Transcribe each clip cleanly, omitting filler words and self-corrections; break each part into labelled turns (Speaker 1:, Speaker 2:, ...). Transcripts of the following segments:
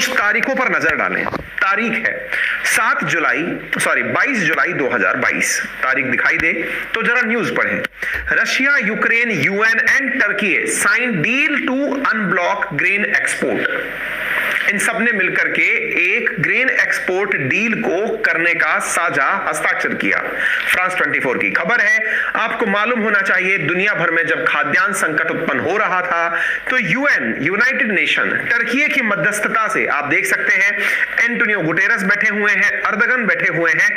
Speaker 1: कुछ तारीखों पर नजर डालें। तारीख है 22 जुलाई 2022। तारीख दिखाई दे तो जरा न्यूज पढ़ें। Russia, Ukraine, UN and Turkey sign deal to unblock grain export. इन सब ने मिलकर के एक ग्रेन एक्सपोर्ट डील को करने का साझा हस्ताक्षर किया। फ्रांस 24 की खबर है। आपको मालूम होना चाहिए, दुनिया भर में जब खाद्यान्न संकट उत्पन्न हो रहा था तो यूएन, यूनाइटेड नेशन, टर्की की मध्यस्थता से आप देख सकते हैं एंटोनियो गुटेरस बैठे हुए हैं, अर्दगन बैठे हुए हैं,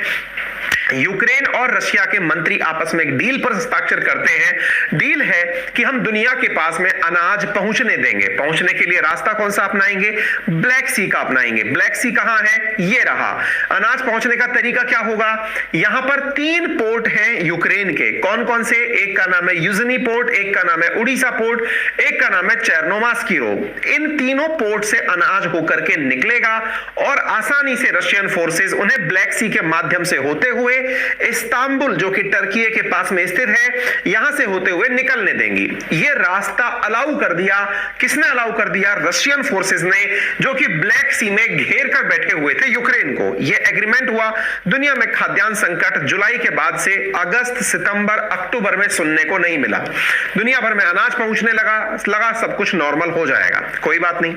Speaker 1: यूक्रेन और रशिया के मंत्री आपस में एक डील पर हस्ताक्षर करते हैं। डील है कि हम दुनिया के पास में अनाज पहुंचने देंगे। पहुंचने के लिए रास्ता कौन सा अपनाएंगे? ब्लैक सी का अपनाएंगे। ब्लैक सी कहां है? ये रहा। अनाज पहुंचने का तरीका क्या होगा? यहां पर 3 पोर्ट हैं यूक्रेन के। कौन कौन से? एक का नाम है यूजनी पोर्ट, एक का नाम है उड़ीसा पोर्ट, एक का नाम है चेर्नोमास्कीरो। इन तीनों पोर्ट से अनाज होकर के निकलेगा और आसानी से रशियन फोर्सेस उन्हें ब्लैक सी के माध्यम से होते हुए इस्तांबुल, जो कि टर्की के पास में स्थित है, यहां से होते हुए निकलने देंगी। यह रास्ता अलाउ कर दिया। किसने अलाउ कर दिया? रशियन फोर्सेस ने, जो कि ब्लैक सी में घेर कर बैठे हुए थे यूक्रेन को। यह एग्रीमेंट हुआ। दुनिया में खाद्यान्न संकट जुलाई के बाद से अगस्त, सितंबर, अक्टूबर में सुनने को नहीं मिला। दुनिया भर में अनाज पहुंचने लगा, सब कुछ नॉर्मल हो जाएगा, कोई बात नहीं।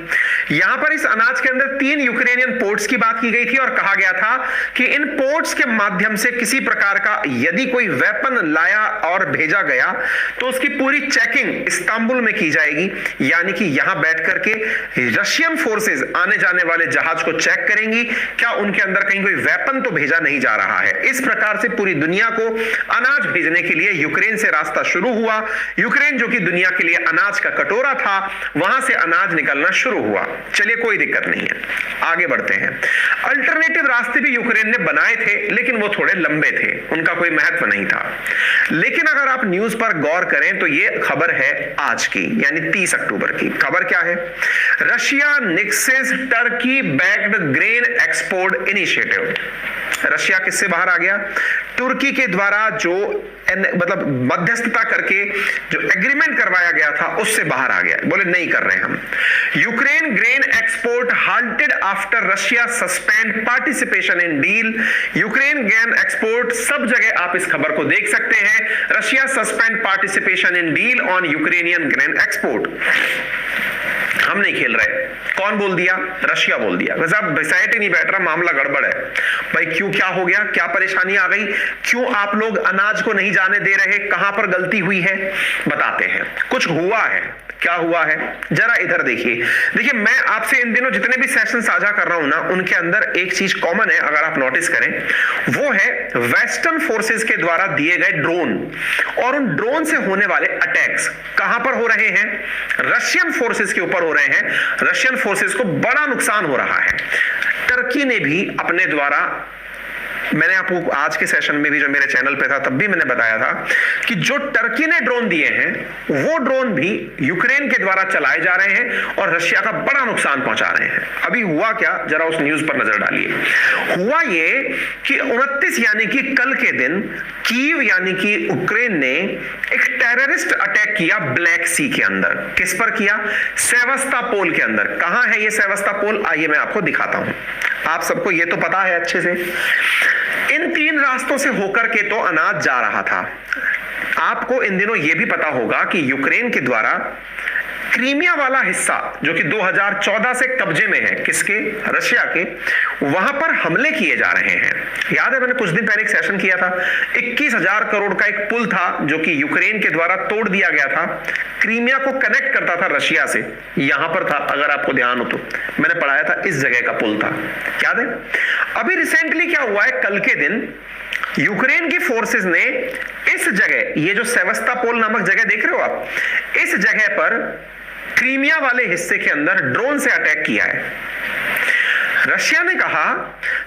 Speaker 1: यहां पर इस अनाज के अंदर 3 यूक्रेनियन पोर्ट्स की बात की गई थी और कहा गया था कि इन पोर्ट्स के माध्यम से किसी प्रकार का यदि कोई वेपन लाया और भेजा गया तो उसकी पूरी चेकिंग इस्तांबुल में की जाएगी। यानी कि यहां बैठ करके रशियन फोर्सेस आने जाने वाले जहाज को चेक करेंगी, क्या उनके अंदर कहीं कोई वेपन तो भेजा नहीं जा रहा है। इस प्रकार से पूरी दुनिया को अनाज भेजने के लिए यूक्रेन से रास्ता शुरू हुआ। यूक्रेन, जो कि दुनिया के लिए अनाज का कटोरा था, वहां से अनाज निकलना शुरू हुआ। चलिए, कोई दिक्कत नहीं है, आगे बढ़ते हैं। अल्टरनेटिव रास्ते भी यूक्रेन ने बनाए थे, लेकिन वो थोड़े लंबे थे, उनका कोई महत्व नहीं था। लेकिन अगर आप न्यूज पर गौर करें तो ये खबर है आज की, यानी 30 अक्टूबर की। खबर क्या है? Russia nixes Turkey backed grain export initiative. Russia किससे बाहर आ गया? तुर्की के द्वारा जो मतलब मध्यस्थता करके जो एग्रीमेंट करवाया गया था उससे बाहर आ गया। बोले नहीं कर रहे हम। Ukraine grain export halted after Russia suspend participation in deal. Ukraine grain export, सब जगह आप इस खबर को देख सकते हैं। Russia suspend participation in deal on Ukrainian grain export. हम नहीं खेल रहे। कौन बोल दिया? रशिया बोल दिया। वैसे अब डिसाइड ही नहीं बैठ रहा, मामला गड़बड़ है भाई। क्यों, क्या हो गया? क्या परेशानी आ गई? क्यों आप लोग अनाज को नहीं जाने दे रहे? कहां पर गलती हुई है? बताते हैं। कुछ हुआ है। क्या हुआ है? जरा इधर देखिए, मैं आपसे इन दिनों जितने भी सेशन साझा कर रहा हूं ना, उनके अंदर एक चीज कॉमन है, अगर आप नोटिस करें, वो है वेस्टर्न फोर्सेस के द्वारा दिए गए ड्रोन और उन ड्रोन से होने वाले अटैक्स। कहां पर हो रहे हैं? रशियन फोर्सेस के ऊपर हो रहे हैं। रशियन फोर्सेस को बड़ा नुकसान हो रहा है। टर्की ने भी अपने द्वारा, मैंने आपको आज के सेशन में भी जो मेरे चैनल पे था तब भी मैंने बताया था कि जो टर्की ने ड्रोन दिए हैं वो ड्रोन भी यूक्रेन के द्वारा चलाए जा रहे हैं और रशिया का बड़ा नुकसान पहुंचा रहे हैं। अभी हुआ क्या, जरा उस न्यूज पर नजर डालिए। हुआ ये कि 29 यानी कि कल के दिन कीव यानी कि यूक्रेन ने एक टेररिस्ट अटैक किया ब्लैक सी के अंदर। किस पर किया? सेवास्टोपोल के अंदर। कहां है ये सेवास्टोपोल? आइए मैं आपको दिखाता हूं। आप सबको ये तो पता है अच्छे से। इन 3 रास्तों से होकर के तो अनाज जा रहा था। आपको इन दिनों यह भी पता होगा कि यूक्रेन के द्वारा क्रीमिया वाला हिस्सा, जो कि 2014 से कब्जे में है, किसके? रशिया के, वहां पर हमले किए जा रहे हैं। याद है मैंने कुछ दिन पहले एक सेशन किया था, 21,000 करोड़ का एक पुल था जो कि यूक्रेन के द्वारा तोड़ दिया गया था। क्रीमिया को कनेक्ट करता था रशिया से, यहां पर था, अगर आपको ध्यान हो तो मैंने पढ़ाया था, इस जगह का पुल था, याद है? अभी रिसेंटली क्या हुआ है? कल के दिन यूक्रेन की फोर्सेस ने इस जगह, ये जो सेवास्टोपोल नामक जगह देख रहे हो आप, इस जगह पर क्रीमिया वाले हिस्से के अंदर ड्रोन से अटैक किया है। रशिया ने कहा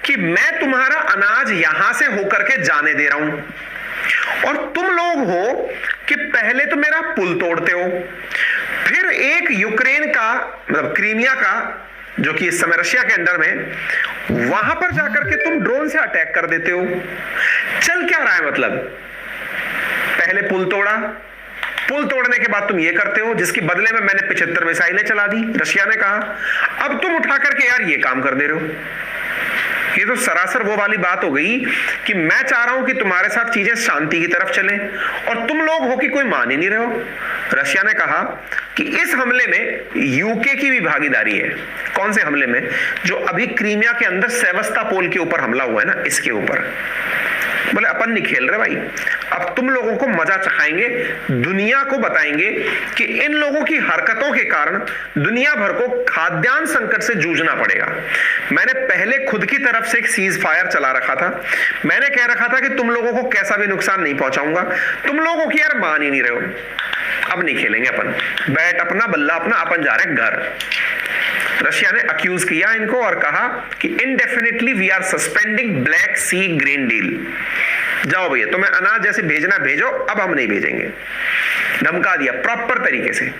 Speaker 1: कि मैं तुम्हारा अनाज यहां से होकर के जाने दे रहा हूं और तुम लोग हो कि पहले तो मेरा पुल तोड़ते हो, फिर एक यूक्रेन का मतलब क्रीमिया का, जो कि इस समय रशिया के अंडर में, वहां पर जाकर के तुम ड्रोन से अटैक कर देते हो। चल क्या रहा है? मतलब पहले पुल तोड़ा, पुल तोड़ने के बाद तुम ये करते हो, जिसके बदले में मैंने 75 मिसाइलें चला दी, रशिया ने कहा। अब तुम उठा करके यार ये काम कर दे रहे हो। ये तो सरासर वो वाली बात हो गई कि मैं चाह रहा हूं कि तुम्हारे साथ चीजें शांति की तरफ चलें और तुम लोग हो कि कोई मान ही नहीं रहे हो। रशिया ने कहा कि इस हमले में यूके की भी भागीदारी है। कौन से हमले में? जो अभी क्रीमिया के अंदर सेवस्टोपोल के ऊपर हमला हुआ है ना, इसके ऊपर। बोले अपन नहीं खेल रहे भाई, अब तुम लोगों को मजा चखाएंगे, दुनिया को बताएंगे कि इन लोगों की हरकतों के कारण दुनिया भर को खाद्यान्न संकट से जूझना पड़ेगा। मैंने पहले खुद की तरफ से एक सीज फायर चला रखा था। मैंने कह रखा था कि तुम लोगों को कैसा भी नुकसान नहीं पहुंचाऊंगा। तुम लोगों की यार मान ही नहीं रहे हो। अब नहीं खेलेंगे अपन, बैट अपना बल्ला अपना, अपन जा रहे हैं घर। रशिया ने अक्यूज किया इनको और कहा कि indefinitely we are suspending black sea grain deal. जाओ भैया, तुम्हें अनाज जैसे भेजना भेजो, अब हम नहीं भेजेंगे। धमका दिया प्रॉपर तरीके से।